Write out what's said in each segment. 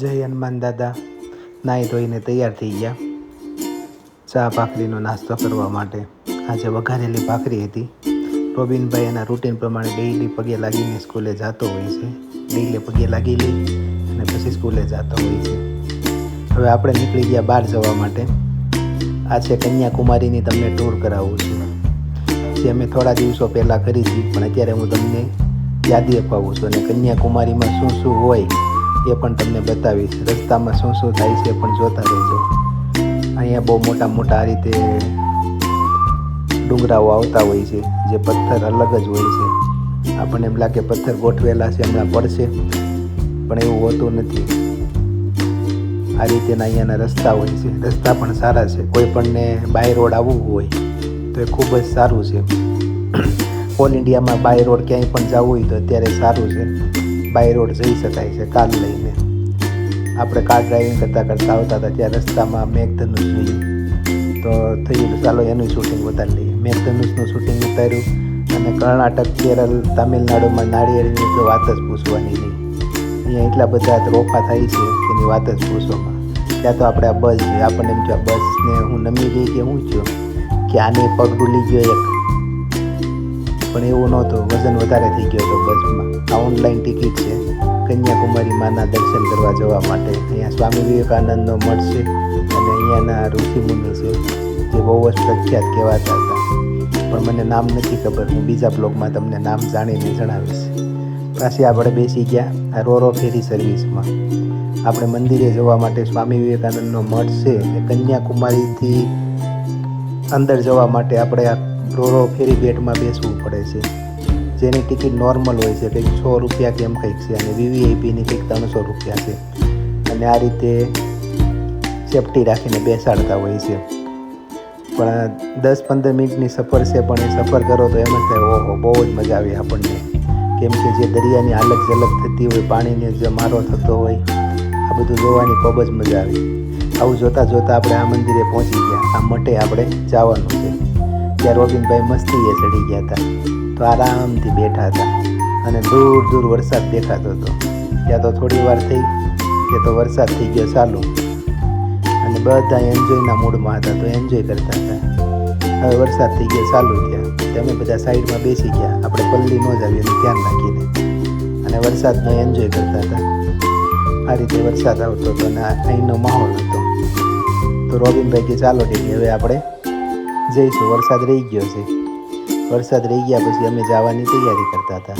જય હનુમાન દાદા. નાહી ધોઈને તૈયાર થઈ ગયા ચા ભાખરીનો નાસ્તો કરવા માટે. આજે વઘારેલી ભાખરી હતી. રોબિનભાઈ એના રૂટીન પ્રમાણે ડેઈલી પગે લાગીને સ્કૂલે જતો હોય છે. ડેઈલી પગે લાગી લઈ અને પછી સ્કૂલે જતો હોય છે. હવે આપણે નીકળી ગયા બહાર જવા માટે. આ છે કન્યાકુમારીની તમને ટૂર કરાવું છું, જે અમે થોડા દિવસો પહેલાં કરી હતી, પણ અત્યારે હું તમને યાદી અપાવું છું અને કન્યાકુમારીમાં શું શું હોય એ પણ તમને બતાવીશ. રસ્તામાં શું શું થાય છે પણ જોતા રહેજો. અહીંયા બહુ મોટા મોટા આ રીતે ડુંગરાઓ આવતા હોય છે, જે પથ્થર અલગ જ હોય છે. આપણને એમ લાગે પથ્થર ગોઠવેલા છે હમણાં પડશે, પણ એવું હોતું નથી. આ રીતેના અહીંયાના રસ્તા હોય છે. રસ્તા પણ સારા છે. કોઈ પણને બાય રોડ આવવું હોય તો એ ખૂબ જ સારું છે. ઓલ ઇન્ડિયામાં બાય રોડ ક્યાંય પણ જવું હોય તો અત્યારે સારું છે. બાય રોડ જઈ શકાય છે કાર લઈને. આપણે કાર ડ્રાઇવિંગ કરતાં આવતા હતા ત્યાં રસ્તામાં મેઘધનુષ જોયું તો થયું ચાલો એનું શૂટિંગ ઉતારી લઈએ. મેઘધનુષનું શૂટિંગ ઉતાર્યું અને કર્ણાટક, કેરળ, તામિલનાડુમાં નાળિયેરની તો વાત જ પૂછવાની નહીં. અહીંયા એટલા બધા રોફા થાય છે એની વાત જ પૂછવામાં. ત્યાં તો આપણે આ બસ છે, આપણને એમ કે બસને હું નમી ગઈ કે હું થયો કે આને પગ ડૂલી ગયો એક, પણ એવું નહોતું. વજન વધારે થઈ ગયો હતો બસમાં. આ ઓનલાઈન ટિકિટ છે કન્યાકુમારી માના દર્શન કરવા જવા માટે. અહીંયા સ્વામી વિવેકાનંદનો મઠ છે અને અહીંયાના ઋષિમુનિ છે જે બહુ જ પ્રખ્યાત કહેવાતા હતા, પણ મને નામ નથી ખબર. હું બીજા બ્લોગમાં તમને નામ જાણીને જણાવીશ. પાછી આપણે બેસી ગયા આ રોરો ફેરી સર્વિસમાં. આપણે મંદિરે જવા માટે સ્વામી વિવેકાનંદનો મઠ છે એ કન્યાકુમારીથી અંદર જવા માટે આપણે આ રોરો ફેરી બેટમાં બેસવું પડે છે, જેની ટિકિટ નોર્મલ હોય છે, કંઈક 100 રૂપિયા કે એમ કંઈક છે, અને વીવીઆઈપીની કંઈક 300 રૂપિયા છે. અને આ રીતે સેફટી રાખીને બેસાડતા હોય છે. પણ 10-15 મિનિટની સફર છે, પણ એ સફર કરો તો એમ જ થાય ઓહો બહુ જ મજા આવે આપણને. કેમ કે જે દરિયાની હાલત ઝલક થતી હોય, પાણીને જે મારો થતો હોય, આ બધું જોવાની ખૂબ જ મજા આવે. આવું જોતાં જોતાં આપણે આ મંદિરે પહોંચી ગયા. આ મઠે આપણે જવાનું છે. ત્યાં રોબિનભાઈ મસ્તીએ ચડી ગયા હતા તો આરામથી બેઠા હતા અને દૂર દૂર વરસાદ દેખાતો હતો. ત્યાં તો થોડી વાર થઈ કે તો વરસાદ થઈ ગયો ચાલુ અને બધા એન્જોયના મૂડમાં હતા તો એન્જોય કરતા હતા. હવે વરસાદ થઈ ગયો ચાલુ ત્યાં અમે બધા સાઈડમાં બેસી ગયા. આપણે પલ્લી ન જાવીએ એનું ધ્યાન રાખીને અને વરસાદનો એન્જોય કરતા હતા. આ રીતે વરસાદ આવતો હતો અને અહીંનો માહોલ હતો. તો રોબિનભાઈ કે ચાલો ટીવી હવે આપણે જઈશું. વરસાદ રહી ગયો છે. વરસાદ રહી ગયા પછી અમે જવાની તૈયારી કરતા હતા.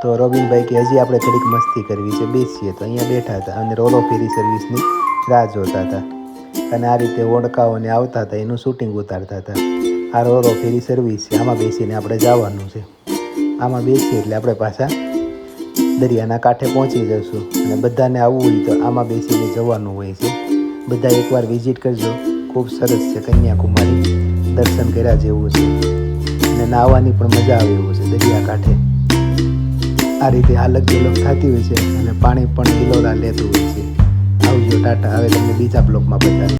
તો રોબિનભાઈ કે હજી આપણે થોડીક મસ્તી કરવી છે, બેસીએ. તો અહીંયા બેઠા હતા અને રોરો ફેરી સર્વિસની રાહ જોતા હતા અને આ રીતે ઓળખાઓને આવતા હતા એનું શૂટિંગ ઉતારતા હતા. આ રોરો ફેરી સર્વિસ છે, આમાં બેસીને આપણે જવાનું છે. આમાં બેસીએ એટલે આપણે પાછા દરિયાના કાંઠે પહોંચી જઈશું અને બધાને આવવું હોય તો આમાં બેસીને જવાનું હોય છે. બધા એકવાર વિઝિટ કરજો. ખૂબ સરસ છે કન્યાકુમારી. દર્શન કર્યા જેવું છે અને નાહવાની પણ મજા આવે એવું છે દરિયાકાંઠે. આ રીતે હાલક ઝલક થતી હોય છે અને પાણી પણ હિલોરા લેતું હોય છે. આવજો, ટાટા. હવે તમને બીજા બ્લોગમાં બતાવીશ.